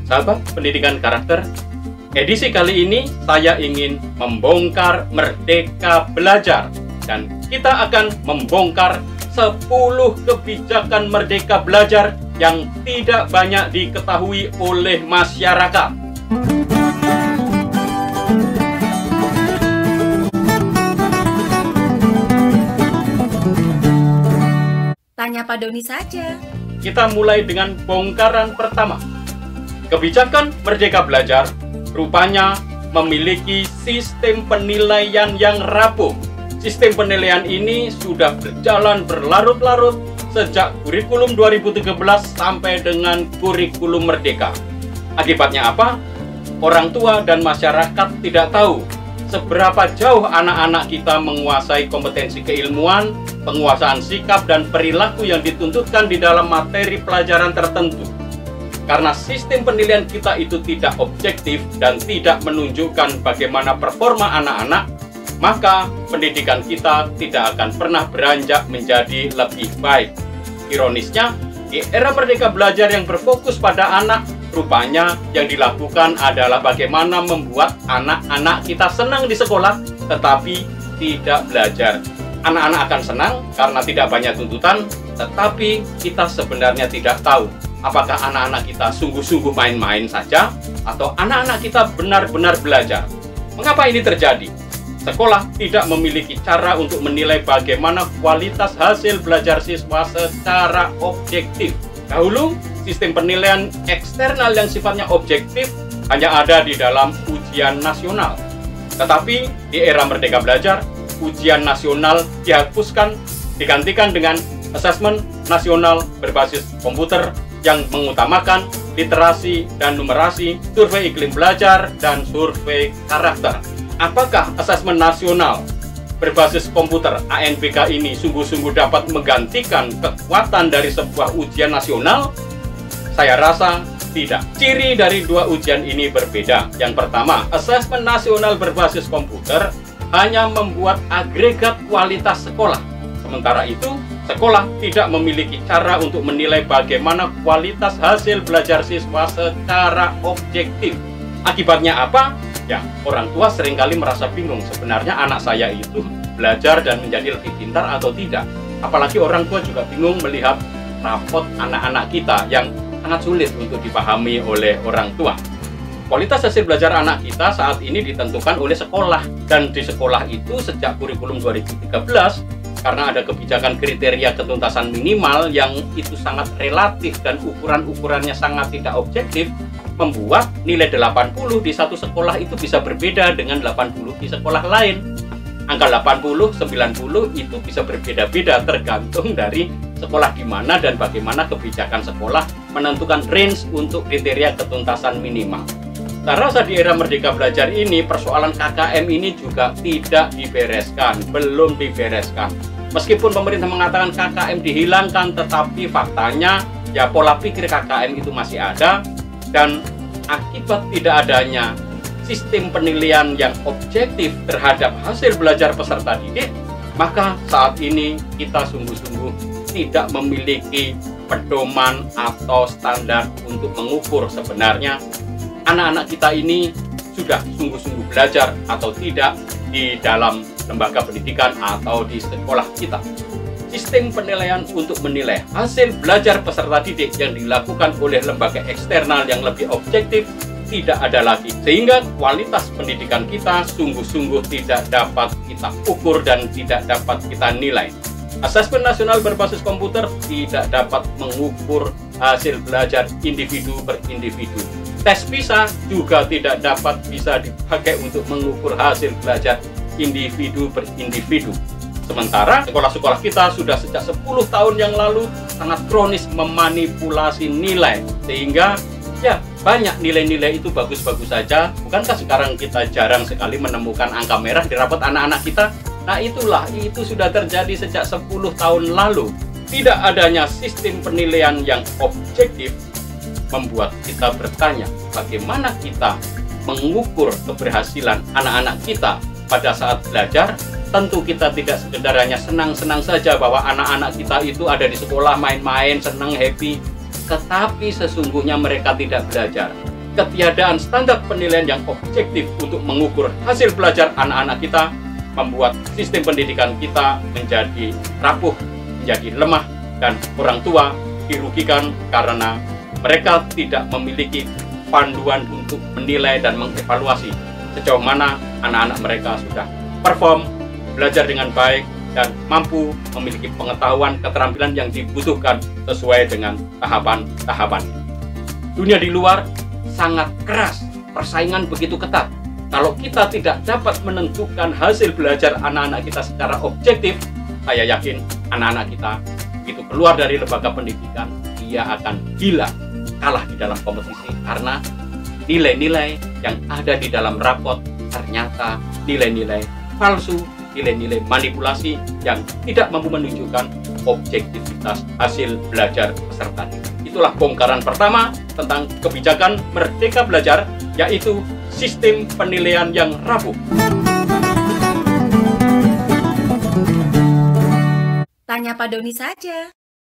Sahabat pendidikan karakter, edisi kali ini saya ingin membongkar Merdeka Belajar, dan kita akan membongkar 10 kebijakan Merdeka Belajar yang tidak banyak diketahui oleh masyarakat. Tanya Pak Doni saja. Kita mulai dengan bongkaran pertama. Kebijakan Merdeka Belajar rupanya memiliki sistem penilaian yang rapuh. Sistem penilaian ini sudah berjalan berlarut-larut sejak kurikulum 2013 sampai dengan kurikulum Merdeka. Akibatnya apa? Orang tua dan masyarakat tidak tahu seberapa jauh anak-anak kita menguasai kompetensi keilmuan, penguasaan sikap dan perilaku yang dituntutkan di dalam materi pelajaran tertentu. Karena sistem penilaian kita itu tidak objektif dan tidak menunjukkan bagaimana performa anak-anak, maka pendidikan kita tidak akan pernah beranjak menjadi lebih baik. Ironisnya, di era Merdeka Belajar yang berfokus pada anak, rupanya yang dilakukan adalah bagaimana membuat anak-anak kita senang di sekolah, tetapi tidak belajar. Anak-anak akan senang karena tidak banyak tuntutan, tetapi kita sebenarnya tidak tahu apakah anak-anak kita sungguh-sungguh main-main saja atau anak-anak kita benar-benar belajar. Mengapa ini terjadi? Sekolah tidak memiliki cara untuk menilai bagaimana kualitas hasil belajar siswa secara objektif. Dahulu, sistem penilaian eksternal yang sifatnya objektif hanya ada di dalam ujian nasional. Tetapi di era Merdeka Belajar, ujian nasional dihapuskan, digantikan dengan asesmen nasional berbasis komputer yang mengutamakan literasi dan numerasi, survei iklim belajar, dan survei karakter. Apakah asesmen nasional berbasis komputer ANBK ini sungguh-sungguh dapat menggantikan kekuatan dari sebuah ujian nasional? Saya rasa tidak. Ciri dari dua ujian ini berbeda. Yang pertama, asesmen nasional berbasis komputer hanya membuat agregat kualitas sekolah. Sementara itu, sekolah tidak memiliki cara untuk menilai bagaimana kualitas hasil belajar siswa secara objektif. Akibatnya apa? Ya, orang tua seringkali merasa bingung, sebenarnya anak saya itu belajar dan menjadi lebih pintar atau tidak. Apalagi orang tua juga bingung melihat rapot anak-anak kita yang sangat sulit untuk dipahami oleh orang tua. Kualitas hasil belajar anak kita saat ini ditentukan oleh sekolah, dan di sekolah itu sejak kurikulum 2013, karena ada kebijakan kriteria ketuntasan minimal yang itu sangat relatif dan ukuran-ukurannya sangat tidak objektif, membuat nilai 80 di satu sekolah itu bisa berbeda dengan 80 di sekolah lain. Angka 80, 90 itu bisa berbeda-beda tergantung dari sekolah di mana dan bagaimana kebijakan sekolah menentukan range untuk kriteria ketuntasan minimal. Saya rasa di era Merdeka Belajar ini persoalan KKM ini juga tidak dibereskan, belum dibereskan. Meskipun pemerintah mengatakan KKM dihilangkan, tetapi faktanya ya pola pikir KKM itu masih ada, dan akibat tidak adanya sistem penilaian yang objektif terhadap hasil belajar peserta didik, maka saat ini kita sungguh-sungguh tidak memiliki pedoman atau standar untuk mengukur sebenarnya anak-anak kita ini sudah sungguh-sungguh belajar atau tidak di dalam lembaga pendidikan atau di sekolah kita. Sistem penilaian untuk menilai hasil belajar peserta didik yang dilakukan oleh lembaga eksternal yang lebih objektif tidak ada lagi, sehingga kualitas pendidikan kita sungguh-sungguh tidak dapat kita ukur dan tidak dapat kita nilai. Asesmen nasional berbasis komputer tidak dapat mengukur hasil belajar individu per individu. Tes PISA juga tidak dapat bisa dipakai untuk mengukur hasil belajar individu per individu. Sementara sekolah-sekolah kita sudah sejak 10 tahun yang lalu sangat kronis memanipulasi nilai, sehingga ya banyak nilai-nilai itu bagus-bagus saja. Bukankah sekarang kita jarang sekali menemukan angka merah di rapot anak-anak kita? Nah itu sudah terjadi sejak 10 tahun lalu. Tidak adanya sistem penilaian yang objektif membuat kita bertanya, bagaimana kita mengukur keberhasilan anak-anak kita pada saat belajar? Tentu kita tidak sekedar hanya senang-senang saja bahwa anak-anak kita itu ada di sekolah main-main, senang, happy. Tetapi sesungguhnya mereka tidak belajar. ketiadaan standar penilaian yang objektif untuk mengukur hasil belajar anak-anak kita membuat sistem pendidikan kita menjadi rapuh, menjadi lemah, dan orang tua dirugikan karena mereka tidak memiliki panduan untuk menilai dan mengevaluasi sejauh mana anak-anak mereka sudah perform, belajar dengan baik, dan mampu memiliki pengetahuan keterampilan yang dibutuhkan sesuai dengan tahapan-tahapannya. Dunia di luar sangat keras, persaingan begitu ketat. Kalau kita tidak dapat menentukan hasil belajar anak-anak kita secara objektif, saya yakin anak-anak kita begitu keluar dari lembaga pendidikan, dia akan gila, kalah di dalam kompetisi karena nilai-nilai yang ada di dalam rapot ternyata nilai-nilai palsu, nilai-nilai manipulasi yang tidak mampu menunjukkan objektivitas hasil belajar peserta. Itulah bongkaran pertama tentang kebijakan Merdeka Belajar, yaitu sistem penilaian yang rapuh. Tanya Pak Doni saja.